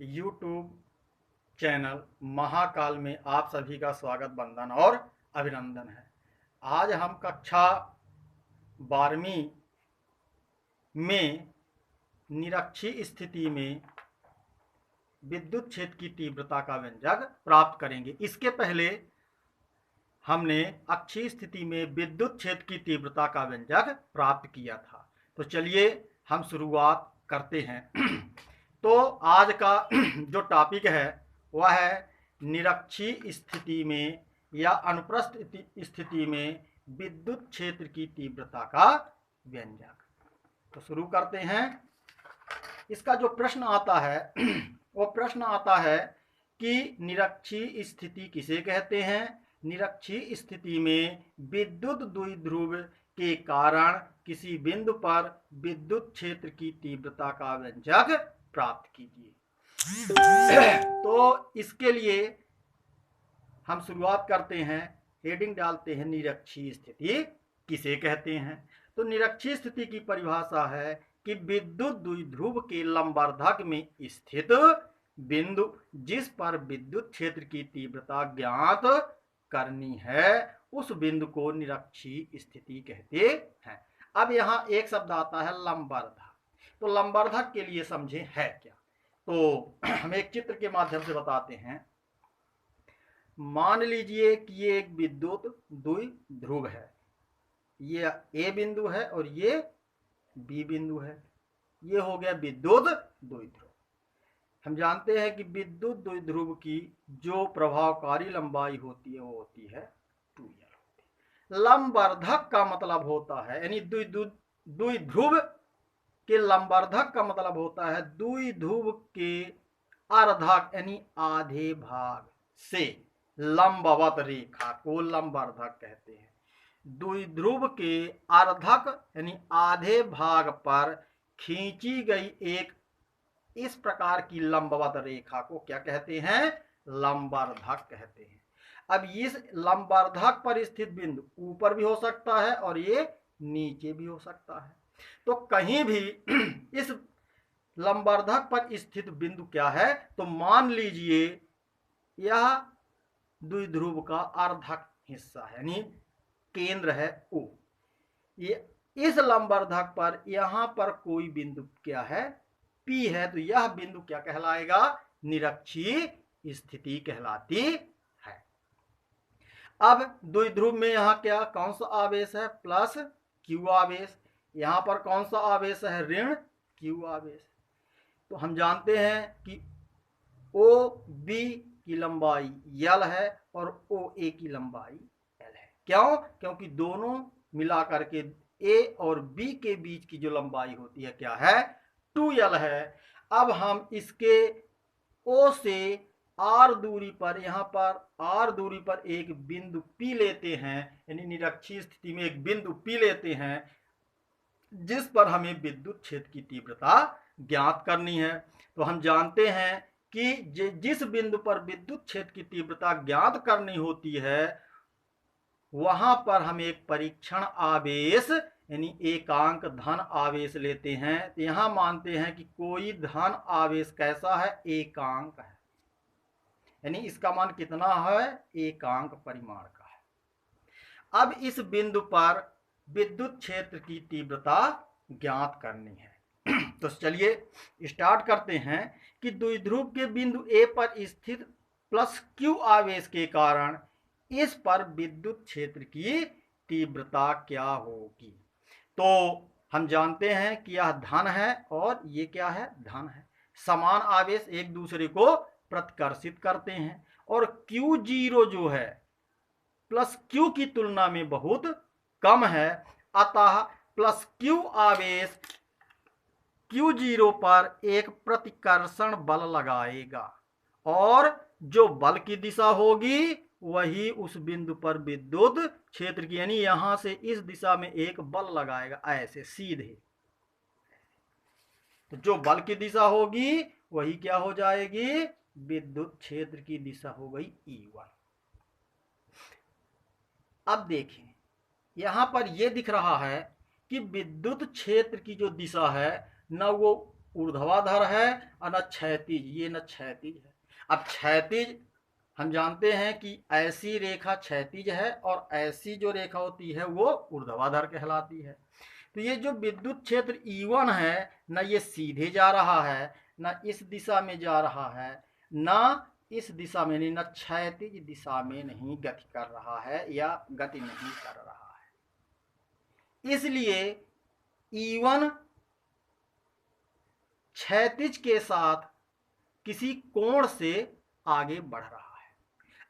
YouTube channel Mahakal में आप सभी का स्वागत, वंदन और अभिनंदन है। आज हम कक्षा 12वीं में निरक्षीय स्थिति में विद्युत क्षेत्र की तीव्रता का व्यंजक प्राप्त करेंगे। इसके पहले हमने अक्षीय स्थिति में विद्युत क्षेत्र की तीव्रता का व्यंजक प्राप्त किया था। तो चलिए हम शुरुआत करते हैं। तो आज का जो टॉपिक है वह है निरक्षीय स्थिति में या अनुप्रस्थ स्थिति में विद्युत क्षेत्र की तीव्रता का व्यंजक। तो शुरू करते हैं। इसका जो प्रश्न आता है वो प्रश्न आता है कि निरक्षीय स्थिति किसे कहते हैं। निरक्षीय स्थिति में विद्युत द्विध्रुव के कारण किसी बिंदु पर विद्युत क्षेत्र की तीव्रता का व्यंजक प्राप्त कीजिए। तो इसके लिए हम शुरुआत करते हैं, हेडिंग डालते हैं निरक्षीय स्थिति किसे कहते हैं। तो निरक्षीय स्थिति की परिभाषा है कि विद्युत द्विध्रुव के लंबवर्धक में स्थित बिंदु जिस पर विद्युत क्षेत्र की तीव्रता ज्ञात करनी है उस बिंदु को निरक्षीय स्थिति कहते हैं। अब यहाँ एक शब्द आता है लंबवर्धक। तो लंबवर्धक के लिए समझे है क्या, तो हम एक चित्र के माध्यम से बताते हैं। मान लीजिए कि ये एक विद्युत द्विध्रुव है, ये ए बिंदु है और ये बी बिंदु है। ये हो गया विद्युत द्विध्रुव। हम जानते हैं कि विद्युत द्विध्रुव की जो प्रभावकारी लंबाई होती है वो होती है 2l। लंबवर्धक का मतलब होता है, यानी द्विध्रुव के लंबवर्धक का मतलब होता है द्विध्रुव के अर्धक यानी आधे भाग से लंबवत रेखा को लंबवर्धक कहते हैं। द्विध्रुव के अर्धक यानी आधे भाग पर खींची गई एक इस प्रकार की लंबवत रेखा को क्या कहते हैं, लंबवर्धक कहते हैं। अब इस लंबवर्धक पर स्थित बिंदु ऊपर भी हो सकता है और ये नीचे भी हो सकता है। तो कहीं भी इस लंबवर्धक पर स्थित बिंदु क्या है, तो मान लीजिए यह द्विध्रुव का अर्धक हिस्सा है, यानी केंद्र है O। ये इस लंबवर्धक पर यहाँ पर कोई बिंदु क्या है, P है। तो यह बिंदु क्या कहलाएगा, निरक्षीय स्थिति कहलाती है। अब द्विध्रुव में यहाँ क्या कौन सा आवेश है, प्लस Q आवेश। यहाँ पर कौन सा आवेश है, ऋण Q आवेश। तो हम जानते हैं कि OB की लंबाई L है और OA की लंबाई L है। क्यों? क्योंकि दोनों मिलाकर के A और B के बीच की जो लंबाई होती है क्या है, 2l है। अब हम इसके O से R दूरी पर, यहाँ पर R दूरी पर एक बिंदु P लेते हैं, यानी निरक्षीय स्थिति में एक बिंदु P लेते हैं जिस पर हमें विद्युत क्षेत्र की तीव्रता ज्ञात करनी है। तो हम जानते हैं कि जिस बिंदु पर विद्युत क्षेत्र की तीव्रता ज्ञात करनी होती है वहां पर हम एक परीक्षण आवेश यानी एकांक धन आवेश लेते हैं। तो यहां मानते हैं कि कोई धन आवेश कैसा है, एकांक है, यानी इसका मान कितना है, एकांक परिमाण का है। अब इस बिंदु पर विद्युत क्षेत्र की तीव्रता ज्ञात करनी है। तो चलिए स्टार्ट करते हैं कि द्विध्रुव के बिंदु A पर स्थित प्लस Q आवेश के कारण इस पर विद्युत क्षेत्र की तीव्रता क्या होगी। तो हम जानते हैं कि यह धन है और ये क्या है, धन है। समान आवेश एक दूसरे को प्रतिकर्षित करते हैं और Q0 जो है प्लस Q की तुलना में बहुत कम है। अतः प्लस Q आवेश Q0 पर एक प्रतिकर्षण बल लगाएगा और जो बल की दिशा होगी वही उस बिंदु पर विद्युत क्षेत्र की, यानी यहां से इस दिशा में एक बल लगाएगा ऐसे सीधे। तो जो बल की दिशा होगी वही क्या हो जाएगी, विद्युत क्षेत्र की दिशा हो गई E1। अब देखें यहां पर यह दिख रहा है कि विद्युत क्षेत्र की जो दिशा है न वो ऊर्ध्वाधर है और न क्षैतिज, ये न क्षैतिज है। अब क्षैतिज हम जानते हैं कि ऐसी रेखा क्षैतिज है और ऐसी जो रेखा होती है वो ऊर्ध्वाधर कहलाती है। तो ये जो विद्युत क्षेत्र E1 है, न ये सीधे जा रहा है, न इस दिशा में जा रहा है, न इस दिशा में नहीं, न क्षैतिज दिशा में नहीं गति कर रहा है या गति नहीं कर रहा है। इसलिए E1 क्षैतिज के साथ किसी कोण से आगे बढ़ रहा है।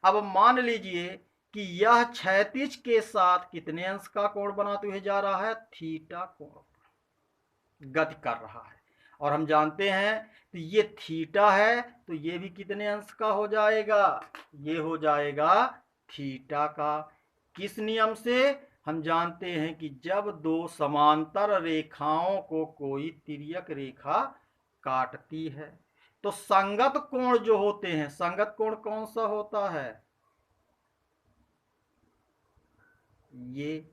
अब मान लीजिए कि यह क्षैतिज के साथ कितने अंश का कोण बनाते हुए जा रहा है, थीटा कोण गति कर रहा है। और हम जानते हैं तो ये थीटा है, तो ये भी कितने अंश का हो जाएगा, ये हो जाएगा थीटा का। किस नियम से? हम जानते हैं कि जब दो समांतर रेखाओं को कोई तिर्यक रेखा काटती है तो संगत कोण जो होते हैं, संगत कोण कौन सा होता है, ये,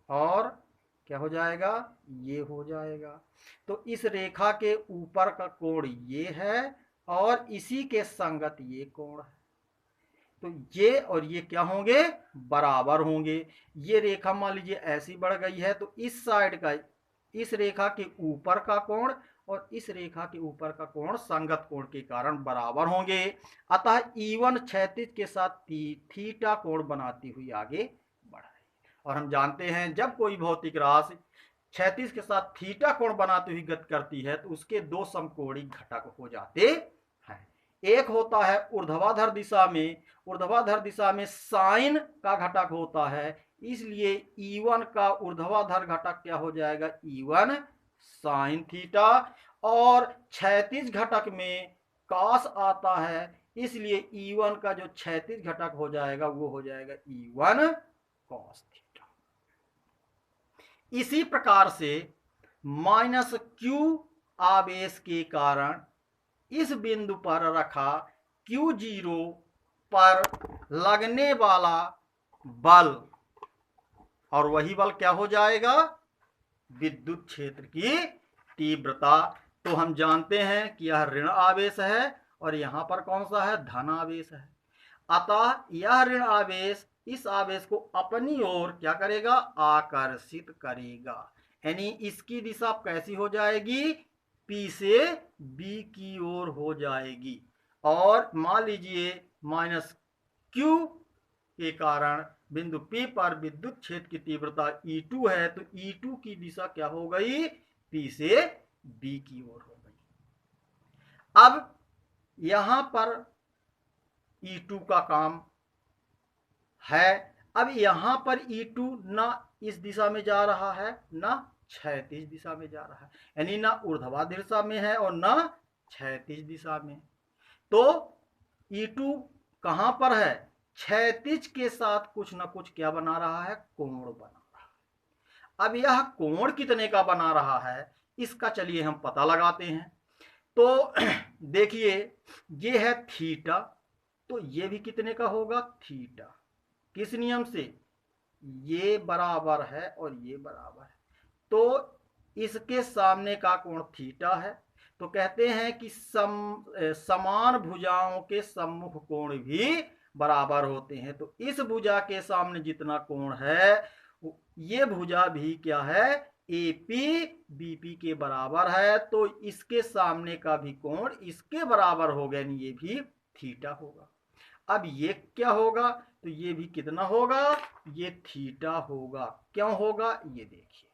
और क्या हो जाएगा, ये हो जाएगा। तो इस रेखा के ऊपर का कोण ये है और इसी के संगत ये कोण है, तो ये और ये क्या होंगे, बराबर होंगे। ये रेखा मान लीजिए ऐसी बढ़ गई है तो इस साइड का, इस रेखा के ऊपर का कोण और इस रेखा के ऊपर का कोण संगत कोण के कारण बराबर होंगे। अतः E1 क्षैतिज के साथ थीटा कोण बनाती हुई आगे बढ़ रही है। और हम जानते हैं जब कोई भौतिक राशि क्षैतिज के साथ थीटा कोण बनाती हुई गति करती है तो उसके दो समकोणिक घटक हो जाते हैं। एक होता है ऊर्ध्वाधर दिशा में, ऊर्ध्वाधर दिशा में साइन का घटक होता है, इसलिए E1 का ऊर्ध्वाधर घटक क्या हो जाएगा, E1 साइन थीटा। और क्षैतिज घटक में कॉस आता है, इसलिए E1 का जो क्षैतिज घटक हो जाएगा वो हो जाएगा E1 कॉस थीटा। इसी प्रकार से माइनस Q आवेश के कारण इस बिंदु पर रखा Q0 पर लगने वाला बल, और वही बल क्या हो जाएगा, विद्युत क्षेत्र की तीव्रता। तो हम जानते हैं कि यह ऋण आवेश है और यहां पर कौन सा है, धन आवेश है। अतः यह ऋण आवेश इस आवेश को अपनी ओर क्या करेगा, आकर्षित करेगा। यानी इसकी दिशा कैसी हो जाएगी, P से B की ओर हो जाएगी। और मान लीजिए माइनस Q के कारण बिंदु P पर विद्युत क्षेत्र की तीव्रता E2 है, तो E2 की दिशा क्या हो गई, P से B की ओर हो गई। अब यहां पर E2 का काम है। अब यहां पर E2 ना इस दिशा में जा रहा है ना क्षैतिज दिशा में जा रहा है, यानी ना ऊर्ध्वाधर दिशा में है और ना क्षैतिज दिशा में। तो E2 कहां पर है, क्षैतिज के साथ कुछ ना कुछ क्या बना रहा है, कोण बना रहा है। अब यह कोण कितने का बना रहा है इसका चलिए हम पता लगाते हैं। तो देखिए ये है थीटा, तो ये भी कितने का होगा, थीटा। किस नियम से, ये बराबर है और ये बराबर है, तो इसके सामने का कोण थीटा है। तो कहते हैं कि समान भुजाओं के सम्मुख कोण भी बराबर होते हैं। तो इस भुजा के सामने जितना कोण है ये भुजा भी क्या है, AP BP के बराबर है, तो इसके सामने का भी कोण इसके बराबर होगा, यानी ये भी थीटा होगा। अब ये क्या होगा, तो ये भी कितना होगा, ये थीटा होगा। क्यों होगा, ये देखिए,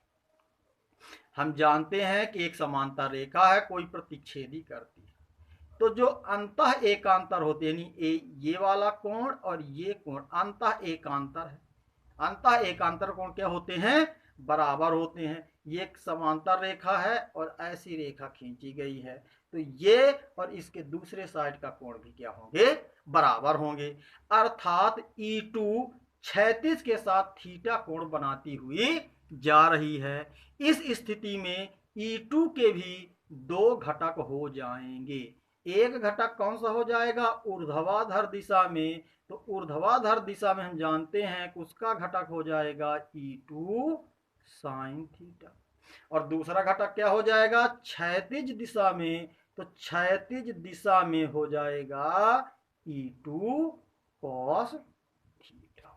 हम जानते हैं कि एक समांतर रेखा है, कोई प्रतिच्छेदी करती है, तो जो अंतः एकांतर होते हैं, यानी ये वाला कोण और ये कोण अंतः एकांतर है। अंतः एकांतर कोण क्या होते हैं, बराबर होते हैं। ये एक समांतर रेखा है और ऐसी रेखा खींची गई है, तो ये और इसके दूसरे साइड का कोण भी क्या होंगे, बराबर होंगे। अर्थात E2 क्षैतिज के साथ थीटा कोण बनाती हुई जा रही है। इस स्थिति में E2 के भी दो घटक हो जाएंगे। एक घटक कौन सा हो जाएगा, ऊर्ध्वाधर दिशा में, तो ऊर्ध्वाधर दिशा में हम जानते हैं कि उसका घटक हो जाएगा E2 साइन थीटा। और दूसरा घटक क्या हो जाएगा क्षैतिज दिशा में, तो क्षैतिज दिशा में हो जाएगा E2 cos थीटा।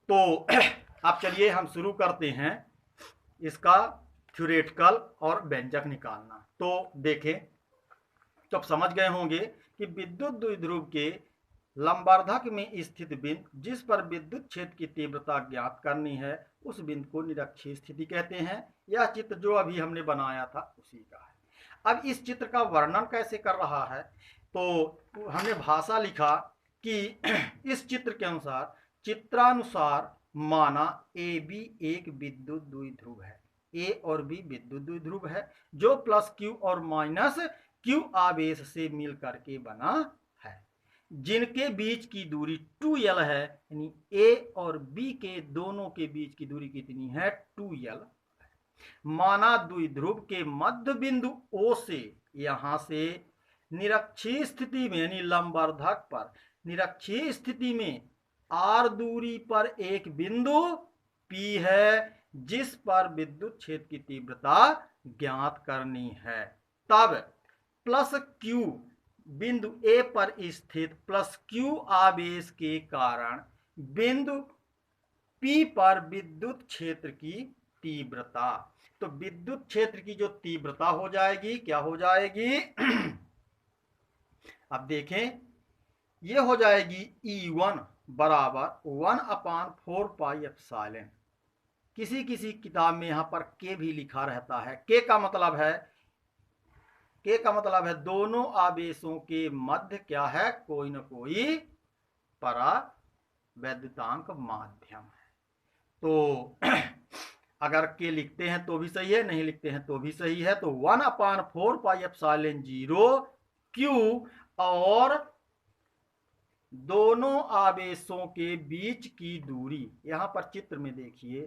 तो अब चलिए हम शुरू करते हैं इसका थ्योरेटिकल और व्यंजक निकालना। तो देखें, तो आप समझ गए होंगे कि विद्युत द्विध्रुव के लंबवर्धक में स्थित बिंदु जिस पर विद्युत क्षेत्र की तीव्रता ज्ञात करनी है उस बिंदु को निरक्षीय स्थिति कहते हैं। यह चित्र जो अभी हमने बनाया था उसी का है। अब इस चित्र का वर्णन कैसे कर रहा है, तो हमने भाषा लिखा कि इस चित्र के अनुसार, चित्रानुसार माना ए बी एक विद्युत द्विध्रुव है, ए और बी विद्युत द्विध्रुव है जो प्लस क्यू और माइनस क्यू आवेश से मिल करके बना है, जिनके बीच की दूरी 2l है, यानी ए और बी के दोनों के बीच की दूरी कितनी है 2l। माना द्विध्रुव के मध्य बिंदु O से यहां से निरक्षीय स्थिति में यानी लंबवर्धक पर निरक्षीय स्थिति में r दूरी पर एक बिंदु P है जिस पर विद्युत क्षेत्र की तीव्रता ज्ञात करनी है। तब प्लस Q बिंदु A पर स्थित प्लस Q आवेश के कारण बिंदु P पर विद्युत क्षेत्र की तीव्रता, तो विद्युत क्षेत्र की जो तीव्रता हो जाएगी क्या हो जाएगी अब देखें, ये हो जाएगी E1 बराबर 1/4 पाई एप्सिलॉन। किसी किसी किताब में यहां पर K भी लिखा रहता है। K का मतलब है दोनों आवेशों के मध्य क्या है, कोई ना कोई परावैद्युतांक माध्यम है। तो अगर K लिखते हैं तो भी सही है, नहीं लिखते हैं तो भी सही है। तो 1/4 पाई एप्सिलॉन 0 Q और दोनों आवेशों के बीच की दूरी, यहां पर चित्र में देखिए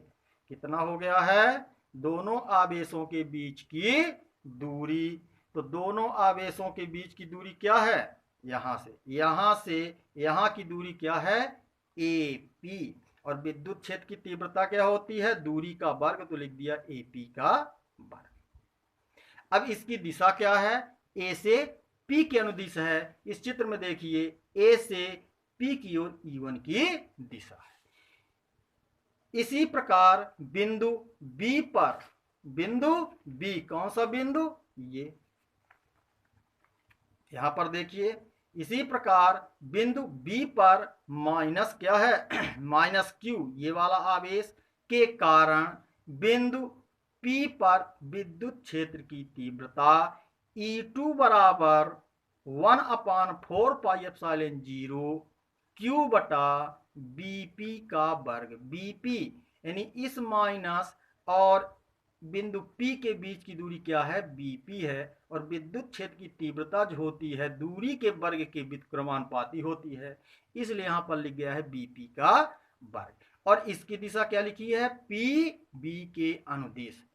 कितना हो गया है, दोनों आवेशों के बीच की दूरी। तो दोनों आवेशों के बीच की दूरी क्या है, यहां से यहां की दूरी क्या है AP, और विद्युत क्षेत्र की तीव्रता क्या होती है, दूरी का वर्ग, तो लिख दिया AP का वर्ग। अब इसकी दिशा क्या है, A से P के अनुदिश है। इस चित्र में देखिए A से P की ओर E1 की दिशा है। इसी प्रकार बिंदु B पर, बिंदु B कौन सा बिंदु, ये यहां पर देखिए, इसी प्रकार बिंदु B पर माइनस क्या है माइनस Q ये वाला आवेश के कारण बिंदु P पर विद्युत क्षेत्र की तीव्रता E2 बराबर 1/4 पाई एप्सिलॉन 0 Q बटा BP का वर्ग। BP यानी इस माइनस और बिंदु P के बीच की दूरी क्या है BP है, और विद्युत क्षेत्र की तीव्रता जो होती है दूरी के वर्ग के व्युत्क्रमानुपाती होती है, इसलिए यहां पर लिख गया है BP का वर्ग। और इसकी दिशा क्या लिखी है, PB के अनुदिश,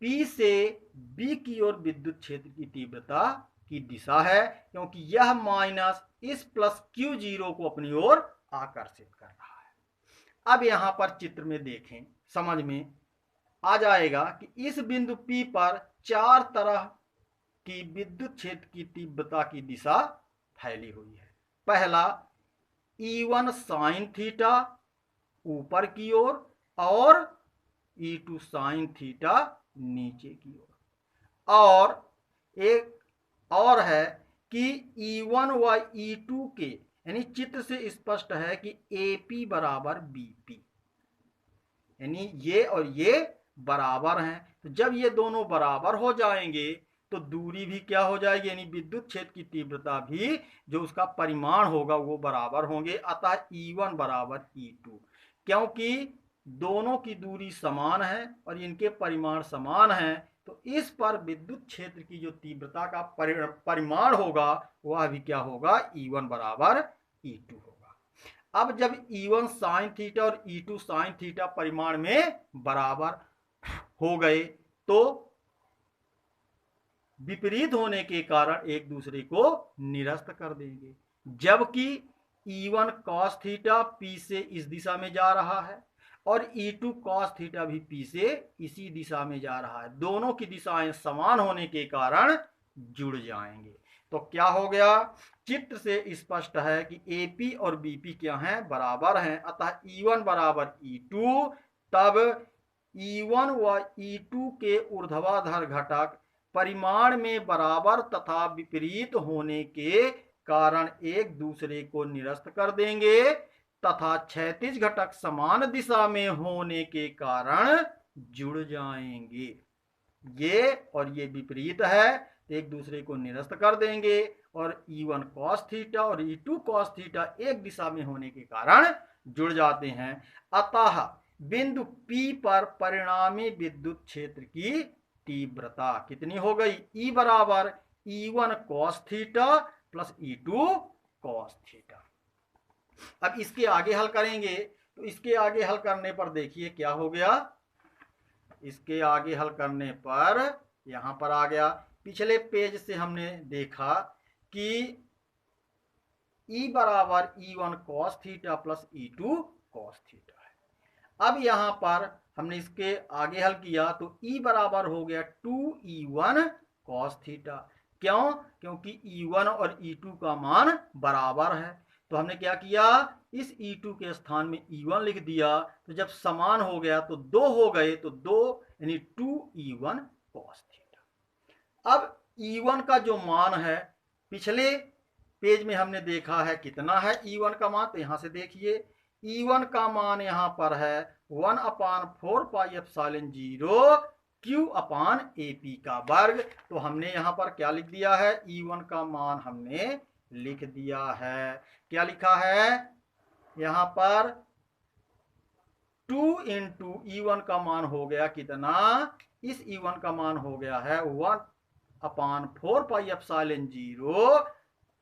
P से B की ओर विद्युत क्षेत्र की तीव्रता की दिशा है, क्योंकि यह माइनस इस प्लस Q0 को अपनी ओर आकर्षित कर रहा है। अब यहां पर चित्र में देखें, समझ में आ जाएगा कि इस बिंदु P पर चार तरह की विद्युत क्षेत्र की तीव्रता की दिशा फैली हुई है। पहला E1 साइन थीटा ऊपर की ओर और E2 साइन थीटा नीचे की ओर, और एक और है कि E1 व E2 के, यानी चित्र से स्पष्ट है कि AP बराबर BP, यानी ये और ये बराबर हैं। तो जब ये दोनों बराबर हो जाएंगे तो दूरी भी क्या हो जाएगी, यानी विद्युत क्षेत्र की तीव्रता भी जो उसका परिमाण होगा वो बराबर होंगे। अतः E1 बराबर E2, क्योंकि दोनों की दूरी समान है और इनके परिमाण समान हैं, तो इस पर विद्युत क्षेत्र की जो तीव्रता का परिमाण होगा वह भी क्या होगा, E1 बराबर E2 होगा। अब जब E1 साइन थीटा और E2 साइन थीटा परिमाण में बराबर हो गए तो विपरीत होने के कारण एक दूसरे को निरस्त कर देंगे। जबकि E1 cos थीटा P से इस दिशा में जा रहा है और E2 cos थीटा भी P से इसी दिशा में जा रहा है। दोनों की दिशाएं समान होने के कारण जुड़ जाएंगे। तो क्या हो गया, चित्र से स्पष्ट है कि AP और BP क्या हैं, बराबर हैं। अतः E1 बराबर E2, तब E1 व E2 के ऊर्ध्वाधर घटक परिमाण में बराबर तथा विपरीत होने के कारण एक दूसरे को निरस्त कर देंगे तथा क्षैतिज घटक समान दिशा में होने के कारण जुड़ जाएंगे। ये और ये विपरीत है, एक दूसरे को निरस्त कर देंगे और E1 cos थीटा और E2 cos थीटा एक दिशा में होने के कारण जुड़ जाते हैं। अतः बिंदु P पर परिणामी विद्युत क्षेत्र की तीव्रता कितनी हो गई, E बराबर E1 cos theta plus E2 cos theta. अब इसके आगे हल करेंगे, तो इसके आगे हल करने पर देखिए क्या हो गया, इसके आगे हल करने पर यहां पर आ गया, पिछले पेज से हमने देखा कि E बराबर E1 cos theta plus E2 cos theta है। अब यहां पर हमने इसके आगे हल किया तो E बराबर हो गया 2E1 cos थीटा। क्यों, क्योंकि E1 और E2 का मान बराबर है। तो हमने क्या किया, इस E2 के स्थान में E1 लिख दिया, तो जब समान हो गया तो 2 हो गए, तो 2 यानी 2E1 cos थीटा। अब E1 का जो मान है पिछले पेज में हमने देखा है कितना है E1 का मान, तो यहां से देखिए E1 का मान यहां पर है 1/4 पाई एप्सिलॉन 0 Q/AP का वर्ग। तो हमने यहां पर क्या लिख दिया है, E1 का मान हमने लिख दिया है। क्या लिखा है यहां पर, 2 इंटू E1 का मान हो गया कितना, इस E1 का मान हो गया है 1/4 पाई एप्सिलॉन 0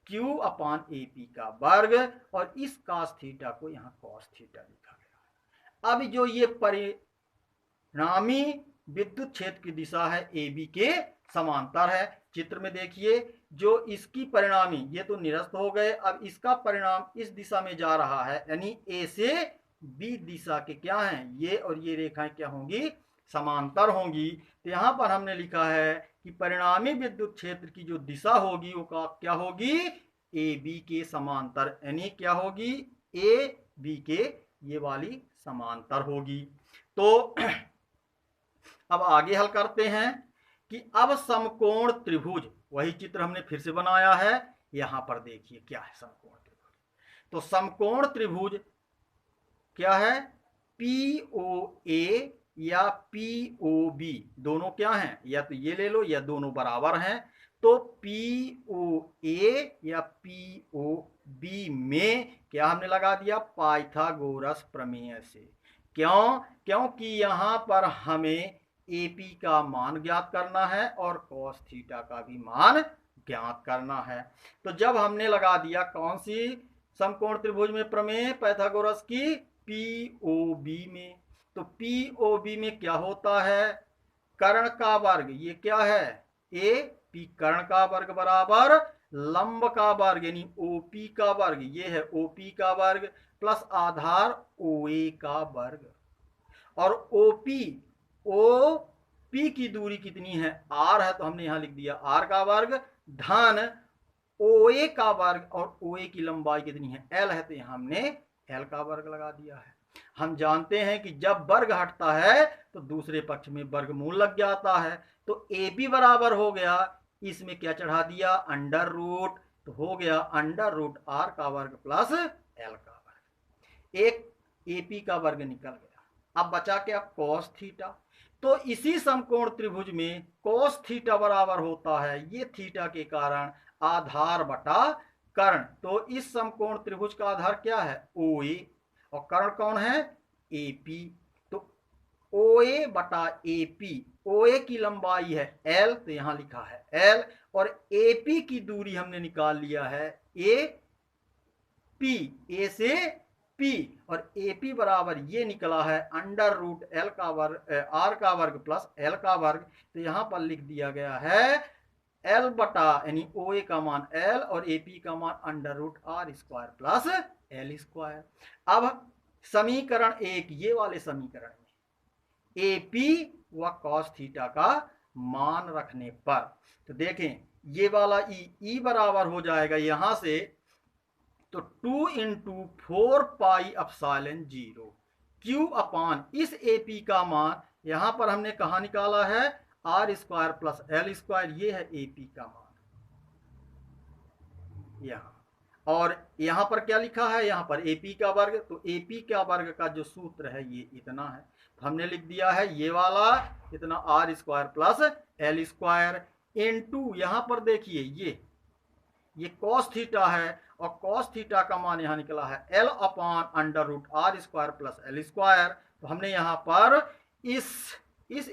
Q/AP का वर्ग, और इस cos थीटा को यहां cos थीटा लिखा गया। अब जो ये परिणामी विद्युत क्षेत्र की दिशा है AB के समांतर है। चित्र में देखिए, जो इसकी परिणामी, ये तो निरस्त हो गए, अब इसका परिणाम इस दिशा में जा रहा है, यानी A से B दिशा के क्या हैं, ये और ये रेखाएं क्या होंगी, समांतर होंगी। तो यहां पर हमने लिखा है कि परिणामी विद्युत क्षेत्र की जो दिशा होगी वो क्या होगी, AB के समांतर, यानी क्या होगी, AB के ये वाली समांतर होगी। तो अब आगे हल करते हैं कि अब समकोण त्रिभुज, वही चित्र हमने फिर से बनाया है, यहां पर देखिए क्या है समकोण त्रिभुज। तो समकोण त्रिभुज क्या है, POA या POB दोनों क्या हैं, या तो ये ले लो या दोनों बराबर हैं। तो POA या POB में क्या हमने लगा दिया, पाइथागोरस प्रमेय से। क्यों, क्योंकि यहां पर हमें AP का मान ज्ञात करना है और cos थीटा का भी मान ज्ञात करना है। तो जब हमने लगा दिया कौन सी समकोण त्रिभुज में प्रमेय पाइथागोरस की, POB में, तो POB में क्या होता है, कर्ण का वर्ग, ये क्या है AP, कर्ण का वर्ग बराबर लंब का वर्ग यानी OP का वर्ग, ये है OP का वर्ग, प्लस आधार OA का वर्ग। और OP की दूरी कितनी है, R है, तो हमने यहां लिख दिया R का वर्ग, धन OA का वर्ग, और OA की लंबाई कितनी है, L है, तो यहां हमने L का वर्ग लगा दिया है। हम जानते हैं कि जब वर्ग हटता है तो दूसरे पक्ष में वर्गमूल लग जाता है। तो AB बराबर हो गया, इसमें क्या चढ़ा दिया, अंडर रूट, तो हो गया अंडर रूट R का वर्ग प्लस L का वर्ग। एक AP का वर्ग निकल गया। अब बचा क्या, cos थीटा। तो इसी समकोण त्रिभुज में cos थीटा बराबर होता है ये थीटा के कारण आधार बटा कर्ण। तो इस समकोण त्रिभुज का आधार क्या है, OA, और कर्ण कौन है, AP। तो OA बटा AP, OA की लंबाई है L, तो यहां लिखा है L, और AP की दूरी हमने निकाल लिया है AP, A से P, और AP बराबर ये निकला है अंडर रूट L का वर्ग, R का वर्ग प्लस L का वर्ग। तो यहां पर लिख दिया गया है L बटा यानी OA का मान L और AP का मान under root R square plus L square. अब समीकरण 1 ये वाले समीकरण में एपी व कॉस थीटा का मान रखने पर, तो देखें ये वाला ई बराबर हो जाएगा यहां से, तो 2 इंटू 4 पाई एप्सिलॉन 0 क्यू अपान इस एपी का मान यहां पर हमने कहा निकाला है R square plus L square, ये है एपी का मान यहां, और यहां पर क्या लिखा है, यहां पर एपी का वर्ग, तो एपी का वर्ग का जो सूत्र है ये इतना है, तो हमने लिख दिया है ये वाला इतना R square plus L square into यहां पर देखिए ये कॉस थीटा है, और कॉस थीटा का मान यहां निकला है L upon under root R square plus L square, तो हमने यहां पर इस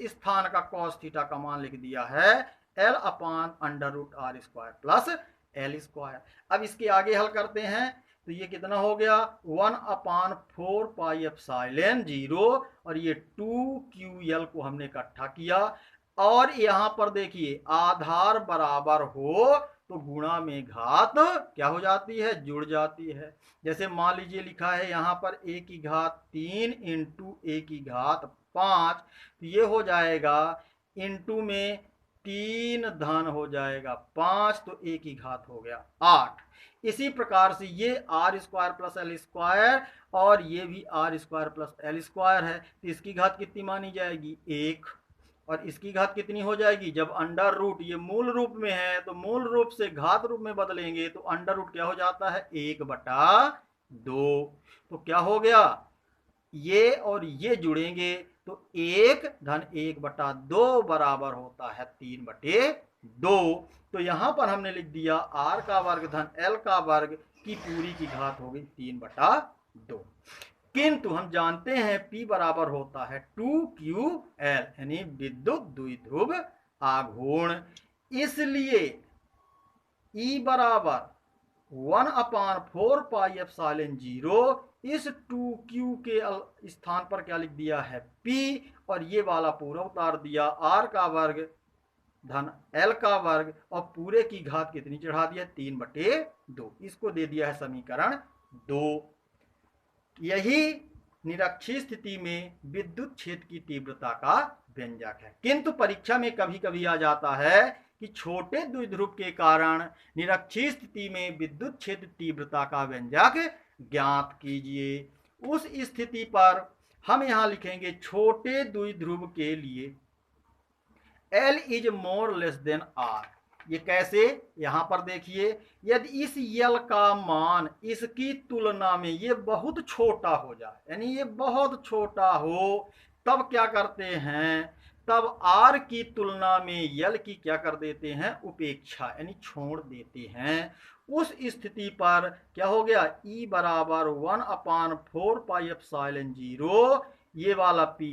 स्थान का कॉस थीटा का मान लिख दिया है L upon under root R square plus L square. अब इसके आगे हल करते हैं, तो ये कितना हो गया 1/4 पाई एप्सिलॉन 0, और ये 2QL को हमने इकट्ठा किया, और यहां पर देखिए आधार बराबर हो तो गुणा में घात क्या हो जाती है, जुड़ जाती है। जैसे मान लीजिए लिखा है यहां पर a की घात 3 इंटू a की घात 5, तो ये हो जाएगा इंटू में 3 धन हो जाएगा 5, तो a की घात हो गया 8। इसी प्रकार से ये R square plus L square, और ये भी R square plus L square है, तो इसकी घात कितनी मानी जाएगी 1, और इसकी घात कितनी हो जाएगी, जब अंडर रूट ये मूल रूप में है तो मूल रूप से घात रूप में बदलेंगे तो अंडर रूट क्या हो जाता है 1/2, तो क्या हो गया ये और ये जुड़ेंगे तो 1 धन 1/2 बराबर होता है 3/2, तो यहां पर हमने लिख दिया आर का वर्ग धन एल का वर्ग की पूरी की घात हो गई 3/2। किंतु हम जानते हैं P बराबर होता है 2QL यानी विद्युत द्विध्रुव आघूर्ण, इसलिए E बराबर 1/4 पाई एप्सिलॉन 0, इस 2Q के स्थान पर क्या लिख दिया है P, और ये वाला पूरा उतार दिया R का वर्ग धन L का वर्ग, और पूरे की घात कितनी चढ़ा दिया 3/2, इसको दे दिया है समीकरण 2। यही निरक्षीय स्थिति में विद्युत क्षेत्र की तीव्रता का व्यंजक है। किंतु परीक्षा में कभी कभी आ जाता है कि छोटे द्विध्रुव के कारण निरक्षीय स्थिति में विद्युत क्षेत्र तीव्रता का व्यंजक ज्ञात कीजिए। उस स्थिति पर हम यहां लिखेंगे छोटे द्विध्रुव के लिए L is more less than R। ये कैसे, यहां पर देखिए यदि इस L का मान इसकी तुलना में ये बहुत छोटा हो जाए, यानी ये बहुत छोटा हो, तब क्या करते हैं, तब R की तुलना में L की क्या कर देते हैं, उपेक्षा यानी छोड़ देते हैं। उस स्थिति पर क्या हो गया E बराबर 1/4 पाई एप्सिलॉन 0, ये वाला P।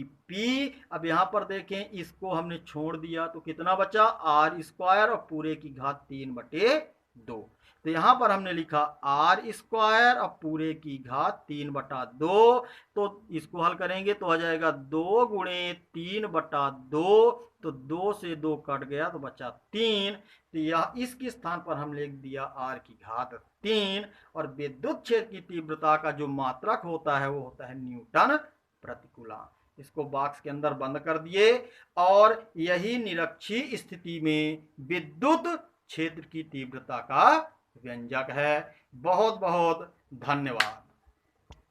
अब यहां पर देखें इसको हमने छोड़ दिया तो कितना बचा आर स्क्वायर और पूरे की घात 3/2, तो यहां पर हमने लिखा आर स्क्वायर और पूरे की घात 3/2, तो इसको हल करेंगे तो आ जाएगा 2 गुणे 3/2, तो 2 से 2 कट गया तो बचा 3, तो यह इसके स्थान पर हम लिख दिया आर की घात 3, और विद्युत क्षेत्र की तीव्रता का जो मात्रक होता है वो होता है न्यूटन प्रतिकूलांक। इसको बॉक्स के अंदर बंद कर दिए, और यही निरक्षीय स्थिति में विद्युत क्षेत्र की तीव्रता का व्यंजक है। बहुत बहुत धन्यवाद।